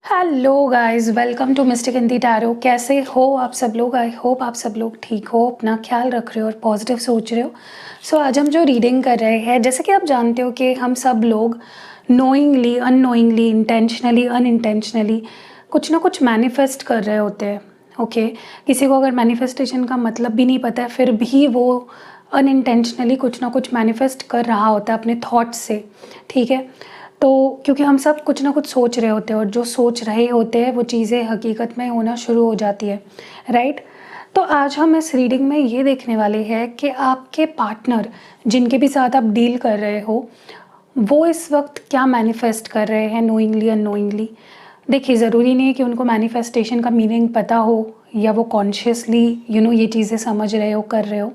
Hello guys, welcome to mystic Hindi tarot. कैसे हो आप सब लोग? आई होप आप सब लोग ठीक हो, अपना ख्याल रख रहे हो और पॉजिटिव सोच रहे हो। आज हम जो रीडिंग कर रहे हैं, जैसे कि आप जानते हो कि हम सब लोग नोइंगली, अननोइंगली, इंटेंशनली, अनइंटेंशनली कुछ ना कुछ मैनिफेस्ट कर रहे होते हैं। ओके किसी को अगर मैनिफेस्टेशन का मतलब भी नहीं पता है, फिर भी वो अनइंटेंशनली कुछ ना कुछ मैनिफेस्ट कर रहा होता है अपने थॉट्स से। ठीक है, तो क्योंकि हम सब कुछ ना कुछ सोच रहे होते हैं और जो सोच रहे होते हैं वो चीज़ें हकीकत में होना शुरू हो जाती है, राइट। तो आज हम इस रीडिंग में ये देखने वाले हैं कि आपके पार्टनर जिनके भी साथ आप डील कर रहे हो, वो इस वक्त क्या मैनिफेस्ट कर रहे हैं, नोइंगली अननोइंगली। देखिए, ज़रूरी नहीं है कि उनको मैनिफेस्टेशन का मीनिंग पता हो या वो कॉन्शियसली ये चीज़ें समझ रहे हो, कर रहे हो।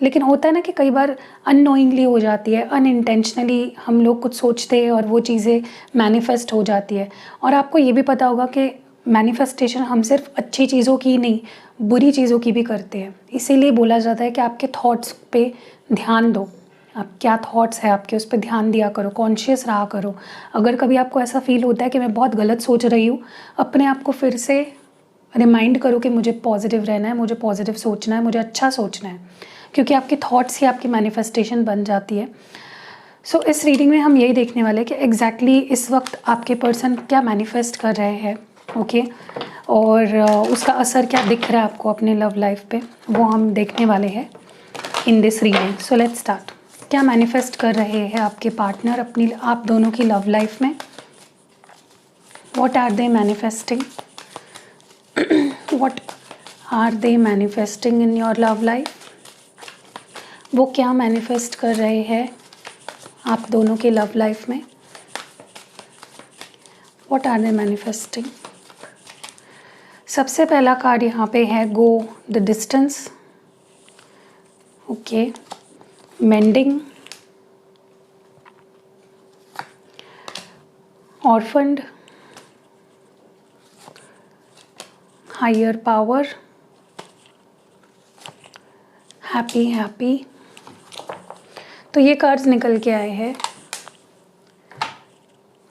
लेकिन होता है ना कि कई बार अननोइंगली हो जाती है, अनइंटेंशनली हम लोग कुछ सोचते हैं और वो चीज़ें मैनिफेस्ट हो जाती है। और आपको ये भी पता होगा कि मैनिफेस्टेशन हम सिर्फ अच्छी चीज़ों की नहीं, बुरी चीज़ों की भी करते हैं। इसीलिए बोला जाता है कि आपके थॉट्स पे ध्यान दो। आप क्या थॉट्स है आपके, उस पर ध्यान दिया करो, कॉन्शियस रहा करो। अगर कभी आपको ऐसा फील होता है कि मैं बहुत गलत सोच रही हूँ, अपने आप को फिर से रिमाइंड करो कि मुझे पॉजिटिव रहना है, मुझे पॉजिटिव सोचना है, मुझे अच्छा सोचना है, क्योंकि आपके थॉट्स ही आपकी मैनिफेस्टेशन बन जाती है। इस रीडिंग में हम यही देखने वाले हैं कि एग्जैक्टली इस वक्त आपके पर्सन क्या मैनिफेस्ट कर रहे हैं। ओके और उसका असर क्या दिख रहा है आपको अपने लव लाइफ पे, वो हम देखने वाले हैं in this reading. So let's start. क्या मैनिफेस्ट कर रहे हैं आपके पार्टनर अपनी, आप दोनों की लव लाइफ में? What are they manifesting? What are they manifesting in your love life? वो क्या मैनिफेस्ट कर रहे हैं आप दोनों की लव लाइफ में? What are they manifesting? सबसे पहला कार्ड यहाँ पे है go the distance. Okay, mending, orphaned, higher power, happy happy. तो ये कार्ड्स निकल के आए हैं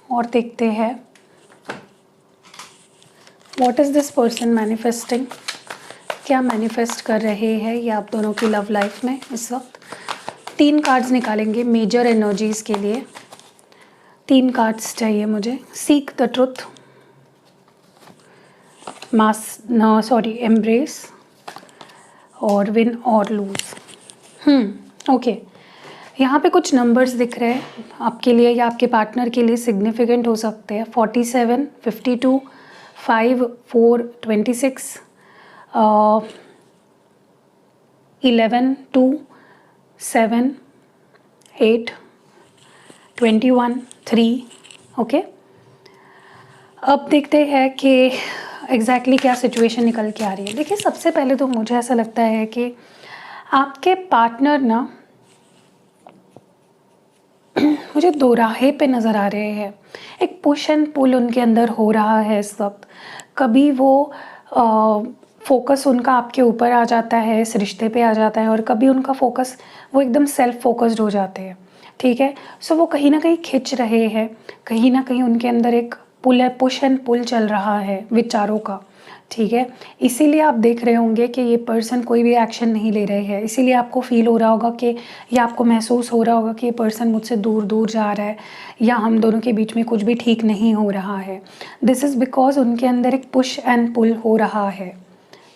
और देखते हैं what is this person manifesting. क्या मैनिफेस्ट कर रहे हैं ये आप दोनों की लव लाइफ में इस वक्त। 3 कार्ड्स निकालेंगे मेजर एनर्जीज़ के लिए। 3 कार्ड्स चाहिए मुझे। सीक द ट्रुथ, एम्ब्रेस और विन और लूज। ओके, यहाँ पे कुछ नंबर्स दिख रहे हैं आपके लिए या आपके पार्टनर के लिए सिग्निफिकेंट हो सकते हैं। 47, 52, 5, 4, 26, 11, 2, 7, 8, 21, 3। ओके, अब देखते हैं कि एग्जैक्टली क्या सिचुएशन निकल के आ रही है। देखिए, सबसे पहले तो मुझे ऐसा लगता है कि आपके पार्टनर ना मुझे दोराहे पे नज़र आ रहे हैं। एक पुश एंड पुल उनके अंदर हो रहा है इस वक्त। कभी वो फोकस उनका आपके ऊपर आ जाता है, इस रिश्ते पे आ जाता है, और कभी उनका फोकस वो एकदम सेल्फ फोकस्ड हो जाते हैं। ठीक है, वो कहीं ना कहीं खिंच रहे हैं, कहीं ना कहीं उनके अंदर एक पुल है, पुश एंड पुल चल रहा है विचारों का। ठीक है, इसीलिए आप देख रहे होंगे कि ये पर्सन कोई भी एक्शन नहीं ले रहे हैं। इसीलिए आपको फील हो रहा होगा कि, या आपको महसूस हो रहा होगा कि ये पर्सन मुझसे दूर दूर जा रहा है, या हम दोनों के बीच में कुछ भी ठीक नहीं हो रहा है। दिस इज़ बिकॉज उनके अंदर एक पुश एंड पुल हो रहा है।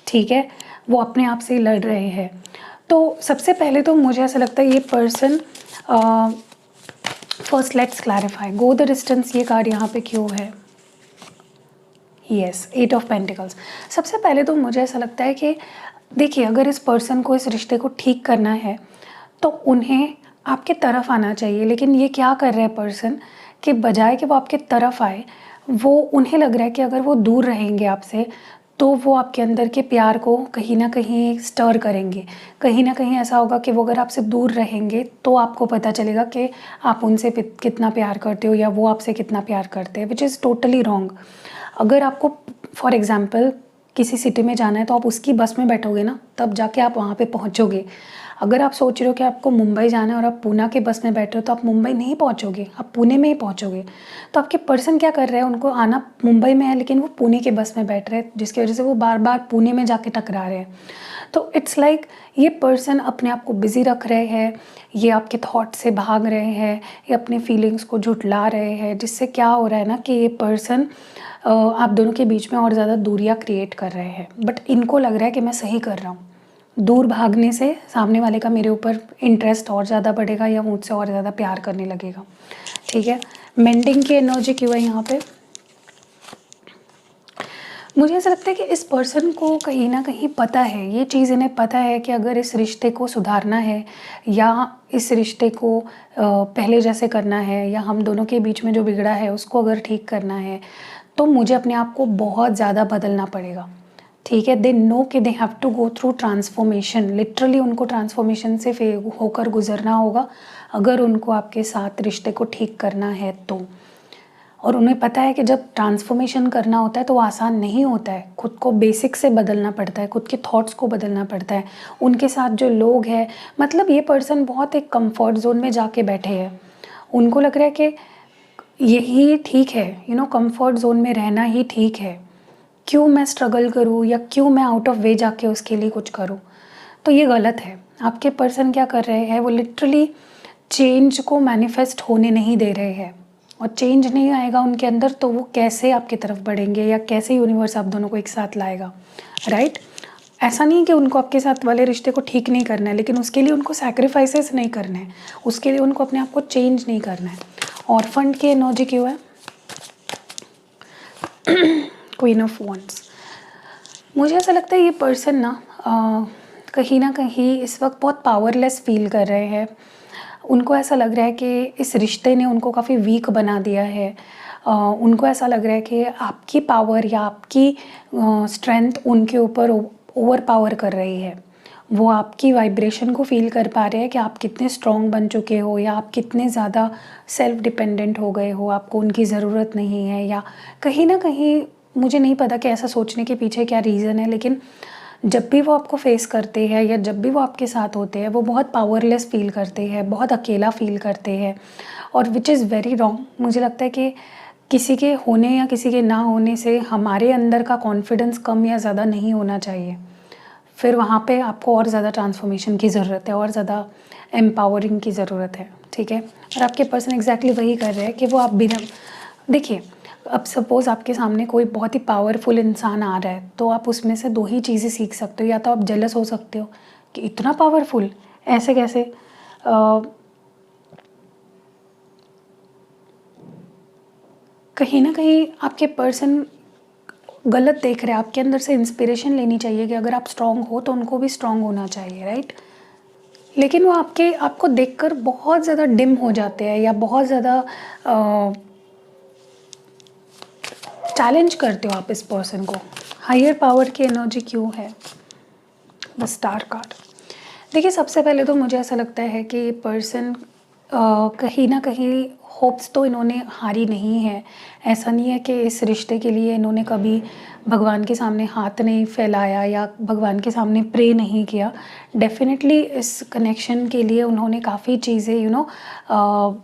ठीक है, वो अपने आप से लड़ रहे हैं। तो सबसे पहले तो मुझे ऐसा लगता है ये person, first let's clarify, go the distance ये कार्ड यहाँ पे क्यों है? Yes, 8 of pentacles. सबसे पहले तो मुझे ऐसा लगता है कि देखिए, अगर इस पर्सन को, इस रिश्ते को ठीक करना है तो उन्हें आपके तरफ आना चाहिए। लेकिन ये क्या कर रहे हैं पर्सन कि बजाय कि वो आपके तरफ आए, वो उन्हें लग रहा है कि अगर वो दूर रहेंगे आपसे तो वो आपके अंदर के प्यार को कहीं ना कहीं स्टर करेंगे। कहीं ना कहीं ऐसा होगा कि वो अगर आपसे दूर रहेंगे तो आपको पता चलेगा कि आप उनसे कितना प्यार करते हो या वो आपसे कितना प्यार करते हैं, विच इज़ टोटली रॉन्ग। अगर आपको फॉर एग्ज़ाम्पल किसी सिटी में जाना है तो आप उसकी बस में बैठोगे ना, तब जाके आप वहाँ पे पहुँचोगे। अगर आप सोच रहे हो कि आपको मुंबई जाना है और आप पूना के बस में बैठ रहे हो तो आप मुंबई नहीं पहुंचोगे, आप पुणे में ही पहुंचोगे। तो आपके पर्सन क्या कर रहे हैं, उनको आना मुंबई में है लेकिन वो पुणे के बस में बैठ रहे हैं, जिसकी वजह से वो बार बार पुणे में जाके टकरा रहे हैं। तो इट्स लाइक ये पर्सन अपने आप को बिजी रख रहे हैं, ये आपके थॉट से भाग रहे हैं, ये अपने फीलिंग्स को झुठला रहे हैं, जिससे क्या हो रहा है ना कि ये पर्सन आप दोनों के बीच में और ज़्यादा दूरियां क्रिएट कर रहे हैं। बट इनको लग रहा है कि मैं सही कर रहा हूँ। दूर भागने से सामने वाले का मेरे ऊपर इंटरेस्ट और ज़्यादा बढ़ेगा या मुझसे और ज़्यादा प्यार करने लगेगा। ठीक है, मेंडिंग की एनर्जी क्यों है यहाँ पे? मुझे ऐसा लगता है कि इस पर्सन को कहीं ना कहीं पता है, ये चीज़ इन्हें पता है कि अगर इस रिश्ते को सुधारना है या इस रिश्ते को पहले जैसे करना है या हम दोनों के बीच में जो बिगड़ा है उसको अगर ठीक करना है तो मुझे अपने आप को बहुत ज़्यादा बदलना पड़ेगा। ठीक है, दे नो कि they have to go through transformation, literally उनको ट्रांसफॉर्मेशन से होकर गुजरना होगा अगर उनको आपके साथ रिश्ते को ठीक करना है तो। और उन्हें पता है कि जब ट्रांसफॉर्मेशन करना होता है तो वो आसान नहीं होता है, खुद को बेसिक से बदलना पड़ता है, खुद के थॉट्स को बदलना पड़ता है। उनके साथ जो लोग हैं, मतलब ये पर्सन बहुत एक कंफर्ट जोन में जाके बैठे हैं, उनको लग रहा है कि यही ठीक है, कंफर्ट जोन में रहना ही ठीक है, क्यों मैं स्ट्रगल करूँ या क्यों मैं आउट ऑफ वे जाके उसके लिए कुछ करूँ। तो ये गलत है। आपके पर्सन क्या कर रहे हैं, वो लिटरली चेंज को मैनिफेस्ट होने नहीं दे रहे हैं, और चेंज नहीं आएगा उनके अंदर तो वो कैसे आपकी तरफ बढ़ेंगे या कैसे यूनिवर्स आप दोनों को एक साथ लाएगा, राइट? ऐसा नहीं कि उनको आपके साथ वाले रिश्ते को ठीक नहीं करना है, लेकिन उसके लिए उनको सैक्रिफाइसेस नहीं करने हैं, उसके लिए उनको अपने आप को चेंज नहीं करना है। और फंड की एनर्जी क्यों है? Queen of wands. मुझे ऐसा लगता है ये पर्सन ना कहीं ना कहीं इस वक्त बहुत पावरलेस फील कर रहे हैं। उनको ऐसा लग रहा है कि इस रिश्ते ने उनको काफ़ी वीक बना दिया है। उनको ऐसा लग रहा है कि आपकी पावर या आपकी स्ट्रेंथ उनके ऊपर ओवर पावर कर रही है। वो आपकी वाइब्रेशन को फील कर पा रहे हैं कि आप कितने स्ट्रॉन्ग बन चुके हो या आप कितने ज़्यादा सेल्फ डिपेंडेंट हो गए हो, आपको उनकी ज़रूरत नहीं है। या कहीं ना कहीं मुझे नहीं पता कि ऐसा सोचने के पीछे क्या रीज़न है, लेकिन जब भी वो आपको फेस करते हैं या जब भी वो आपके साथ होते हैं वो बहुत पावरलेस फील करते हैं, बहुत अकेला फील करते हैं, और विच इज़ वेरी रॉन्ग। मुझे लगता है कि किसी के होने या किसी के ना होने से हमारे अंदर का कॉन्फिडेंस कम या ज़्यादा नहीं होना चाहिए। फिर वहाँ पे आपको और ज़्यादा ट्रांसफॉर्मेशन की ज़रूरत है, और ज़्यादा एम्पावरिंग की ज़रूरत है। ठीक है, और आपके पर्सन एग्जैक्टली वही कर रहे हैं कि वो आप बिना, देखिए अब सपोज़ आपके सामने कोई बहुत ही पावरफुल इंसान आ रहा है तो आप उसमें से दो ही चीज़ें सीख सकते हो, या तो आप जेलस हो सकते हो कि इतना पावरफुल, ऐसे कैसे। कहीं ना कहीं आपके पर्सन गलत देख रहे हैं, आपके अंदर से इंस्पिरेशन लेनी चाहिए कि अगर आप स्ट्रांग हो तो उनको भी स्ट्रांग होना चाहिए, राइट? लेकिन वो आपको देखकर बहुत ज़्यादा डिम हो जाते हैं या बहुत ज़्यादा चैलेंज करते हो आप इस पर्सन को। हायर पावर की एनर्जी क्यों है? The star card. देखिए, सबसे पहले तो मुझे ऐसा लगता है कि ये पर्सन कहीं ना कहीं होप्स तो इन्होंने हारी नहीं है। ऐसा नहीं है कि इस रिश्ते के लिए इन्होंने कभी भगवान के सामने हाथ नहीं फैलाया या भगवान के सामने प्रे नहीं किया। डेफिनेटली इस कनेक्शन के लिए उन्होंने काफ़ी चीज़ें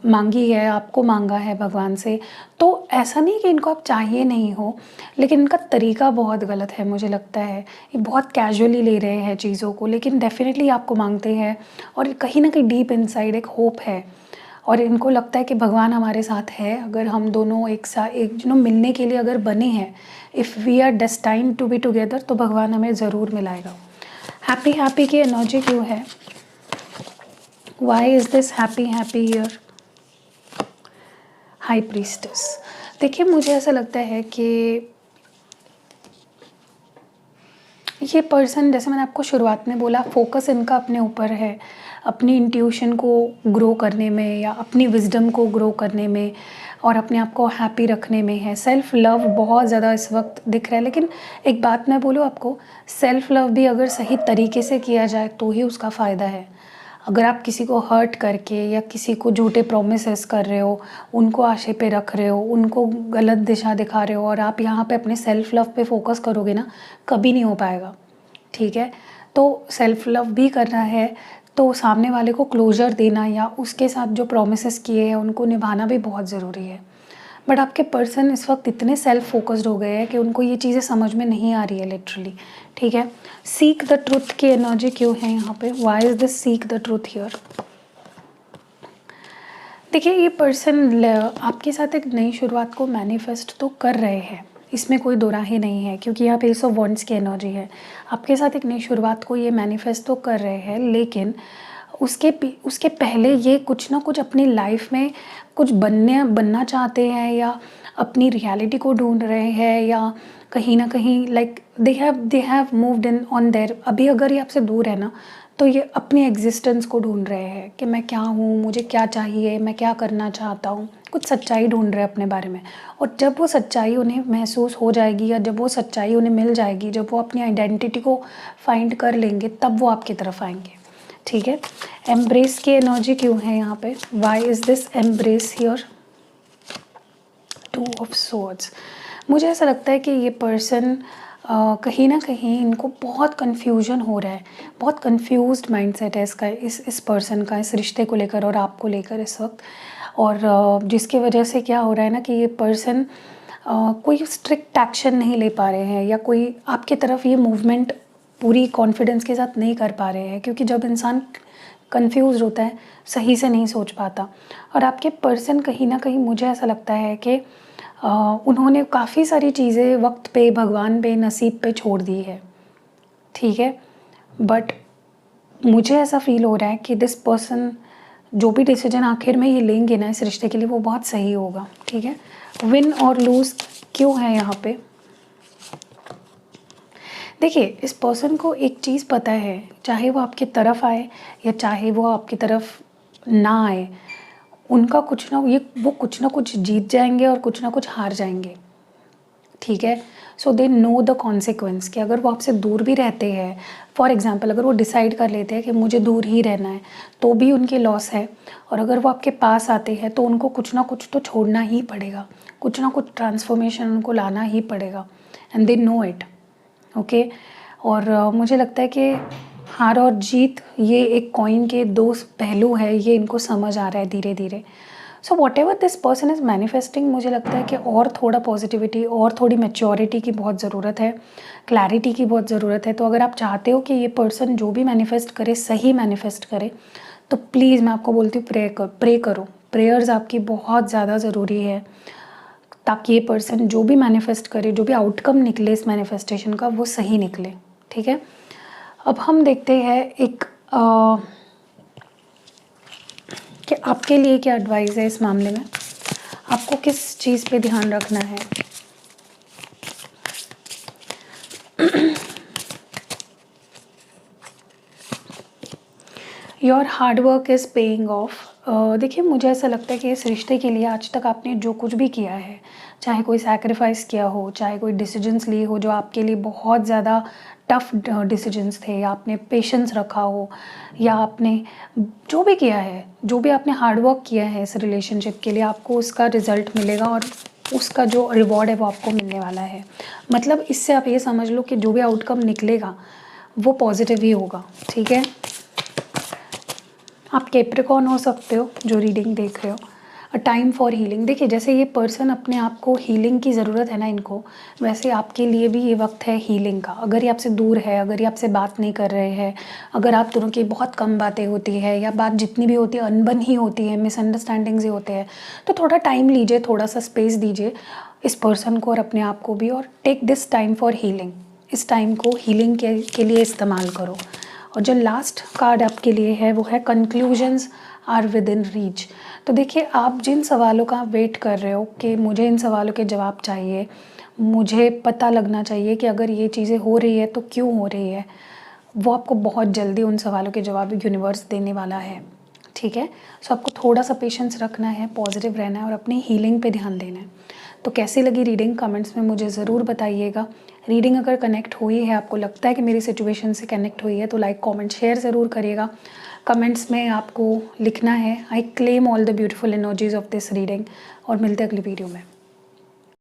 मांगी है, आपको मांगा है भगवान से। तो ऐसा नहीं कि इनको आप चाहिए नहीं हो, लेकिन इनका तरीका बहुत गलत है मुझे लगता है। ये बहुत कैजुअली ले रहे हैं चीज़ों को, लेकिन डेफिनेटली आपको मांगते हैं, और कहीं ना कहीं डीप इनसाइड एक होप है, और इनको लगता है कि भगवान हमारे साथ है। अगर हम दोनों एक साथ मिलने के लिए अगर बने हैं, if we are destined to be together, तो भगवान हमें ज़रूर मिलाएगा। हैप्पी की एनर्जी क्यों है? Why is this happy year? High priestess. देखिए, मुझे ऐसा लगता है कि ये पर्सन, जैसे मैंने आपको शुरुआत में बोला, फोकस इनका अपने ऊपर है, अपनी इंट्यूशन को ग्रो करने में या अपनी विजडम को ग्रो करने में और अपने आप को हैप्पी रखने में है। सेल्फ लव बहुत ज़्यादा इस वक्त दिख रहा है। लेकिन एक बात मैं बोलूँ आपको, सेल्फ लव भी अगर सही तरीके से किया जाए तो ही उसका फ़ायदा है। अगर आप किसी को हर्ट करके या किसी को झूठे प्रोमिसेस कर रहे हो, उनको आशे पे रख रहे हो, उनको गलत दिशा दिखा रहे हो, और आप यहाँ पे अपने सेल्फ लव पे फोकस करोगे ना, कभी नहीं हो पाएगा। ठीक है, तो सेल्फ लव भी करना है तो सामने वाले को क्लोजर देना या उसके साथ जो प्रॉमिसेस किए हैं उनको निभाना भी बहुत ज़रूरी है। बट आपके पर्सन इस वक्त इतने सेल्फ फोकस्ड हो गए हैं कि उनको ये चीज़ें समझ में नहीं आ रही है लिटरली, ठीक है। सीक द ट्रुथ की एनर्जी क्यों है यहाँ पे? Why is this seek the truth here? देखिए, ये पर्सन आपके साथ एक नई शुरुआत को मैनिफेस्ट तो कर रहे हैं, इसमें कोई दो राह ही नहीं है, क्योंकि यहाँ पे एस ऑफ वॉन्ड्स की एनर्जी है। आपके साथ एक नई शुरुआत को ये मैनिफेस्ट तो कर रहे हैं, लेकिन उसके पहले ये कुछ ना कुछ अपनी लाइफ में कुछ बनना चाहते हैं, या अपनी रियलिटी को ढूंढ रहे हैं, या कहीं ना कहीं like they have moved in on their. अभी अगर ये आपसे दूर है ना, तो ये अपनी एग्जिस्टेंस को ढूंढ रहे हैं कि मैं क्या हूँ, मुझे क्या चाहिए, मैं क्या करना चाहता हूँ। कुछ सच्चाई ढूंढ रहे हैं अपने बारे में, और जब वो सच्चाई उन्हें महसूस हो जाएगी, या जब वो सच्चाई उन्हें मिल जाएगी, जब वो अपनी आइडेंटिटी को फाइंड कर लेंगे, तब वो आपकी तरफ आएंगे, ठीक है। एम्ब्रेस की एनर्जी क्यों है यहाँ पे? Why is this embrace here? Two of swords. मुझे ऐसा लगता है कि ये पर्सन कहीं ना कहीं इनको बहुत कन्फ्यूजन हो रहा है, बहुत कन्फ्यूज्ड माइंडसेट है इसका, इस पर्सन का, इस रिश्ते को लेकर और आपको लेकर इस वक्त। और जिसकी वजह से क्या हो रहा है ना कि ये पर्सन कोई स्ट्रिक्ट एक्शन नहीं ले पा रहे हैं, या कोई आपकी तरफ ये मूवमेंट पूरी कॉन्फिडेंस के साथ नहीं कर पा रहे हैं, क्योंकि जब इंसान कंफ्यूज होता है सही से नहीं सोच पाता। और आपके पर्सन कहीं ना कहीं मुझे ऐसा लगता है कि उन्होंने काफ़ी सारी चीज़ें वक्त पे, भगवान पे, नसीब पे छोड़ दी है, ठीक है। बट मुझे ऐसा फील हो रहा है कि दिस पर्सन जो भी डिसीजन आखिर में ये लेंगे ना इस रिश्ते के लिए, वो बहुत सही होगा, ठीक है। विन और लूज़ क्यों है यहाँ पे? देखिए, इस पर्सन को एक चीज़ पता है, चाहे वो आपकी तरफ आए या चाहे वो आपकी तरफ ना आए, उनका वो कुछ ना कुछ जीत जाएंगे और कुछ ना कुछ हार जाएंगे, ठीक है। सो दे नो द कॉन्सिक्वेंस कि अगर वो आपसे दूर भी रहते हैं, फॉर एग्जांपल अगर वो डिसाइड कर लेते हैं कि मुझे दूर ही रहना है, तो भी उनके लॉस है। और अगर वो आपके पास आते हैं तो उनको कुछ ना कुछ तो छोड़ना ही पड़ेगा, कुछ ना कुछ ट्रांसफॉर्मेशन उनको लाना ही पड़ेगा, and they know it, okay. और मुझे लगता है कि हार और जीत ये एक कॉइन के दो पहलू है, ये इनको समझ आ रहा है धीरे धीरे। So what ever this person is manifesting, मुझे लगता है कि और थोड़ा पॉजिटिविटी और थोड़ी मैच्योरिटी की बहुत ज़रूरत है, क्लैरिटी की बहुत ज़रूरत है। तो अगर आप चाहते हो कि ये पर्सन जो भी मैनिफेस्ट करे सही मैनिफेस्ट करे, तो प्लीज़ मैं आपको बोलती हूँ प्रे करो। प्रेयर्स आपकी बहुत ज़्यादा ज़रूरी है, ताकि ये पर्सन जो भी मैनिफेस्ट करे, जो भी आउटकम निकले इस मैनिफेस्टेशन का, वो सही निकले, ठीक है। अब हम देखते हैं कि आपके लिए क्या एडवाइस है इस मामले में, आपको किस चीज़ पे ध्यान रखना है। Your hard work is paying off. देखिए, मुझे ऐसा लगता है कि इस रिश्ते के लिए आज तक आपने जो कुछ भी किया है, चाहे कोई सैक्रिफाइस किया हो, चाहे कोई डिसीजंस लिए हो जो आपके लिए बहुत ज़्यादा टफ डिसीजंस थे, या आपने पेशेंस रखा हो, या आपने जो भी किया है, जो भी आपने हार्ड वर्क किया है इस रिलेशनशिप के लिए, आपको उसका रिज़ल्ट मिलेगा, और उसका जो रिवॉर्ड है वो आपको मिलने वाला है। मतलब इससे आप ये समझ लो कि जो भी आउटकम निकलेगा वो पॉजिटिव ही होगा, ठीक है। आप कैप्रिकॉर्न हो सकते हो जो रीडिंग देख रहे हो। A time for healing. देखिए, जैसे ये पर्सन अपने आप को हीलिंग की ज़रूरत है ना इनको, वैसे आपके लिए भी ये वक्त है हीलिंग का। अगर ये आपसे दूर है, अगर ये आपसे बात नहीं कर रहे हैं, अगर आप दोनों की बहुत कम बातें होती है, या बात जितनी भी होती है अनबन ही होती है, मिसअंडरस्टैंडिंग्स ही होते हैं, तो थोड़ा टाइम लीजिए, थोड़ा सा स्पेस दीजिए इस पर्सन को और अपने आप को भी, और take this time for healing. इस टाइम को हीलिंग के लिए इस्तेमाल करो। और जो लास्ट कार्ड आपके लिए है वो है conclusions are within reach. तो देखिए, आप जिन सवालों का वेट कर रहे हो कि मुझे इन सवालों के जवाब चाहिए, मुझे पता लगना चाहिए कि अगर ये चीज़ें हो रही है तो क्यों हो रही है, वो आपको बहुत जल्दी उन सवालों के जवाब यूनिवर्स देने वाला है, ठीक है। सो आपको थोड़ा सा पेशेंस रखना है, पॉजिटिव रहना है और अपनी हीलिंग पे ध्यान देना है। तो कैसी लगी रीडिंग कमेंट्स में मुझे ज़रूर बताइएगा। रीडिंग अगर कनेक्ट हुई है, आपको लगता है कि मेरी सिचुएशन से कनेक्ट हुई है, तो लाइक कमेंट शेयर ज़रूर करिएगा। कमेंट्स में आपको लिखना है I claim all the beautiful energies of this reading. और मिलते हैं अगली वीडियो में।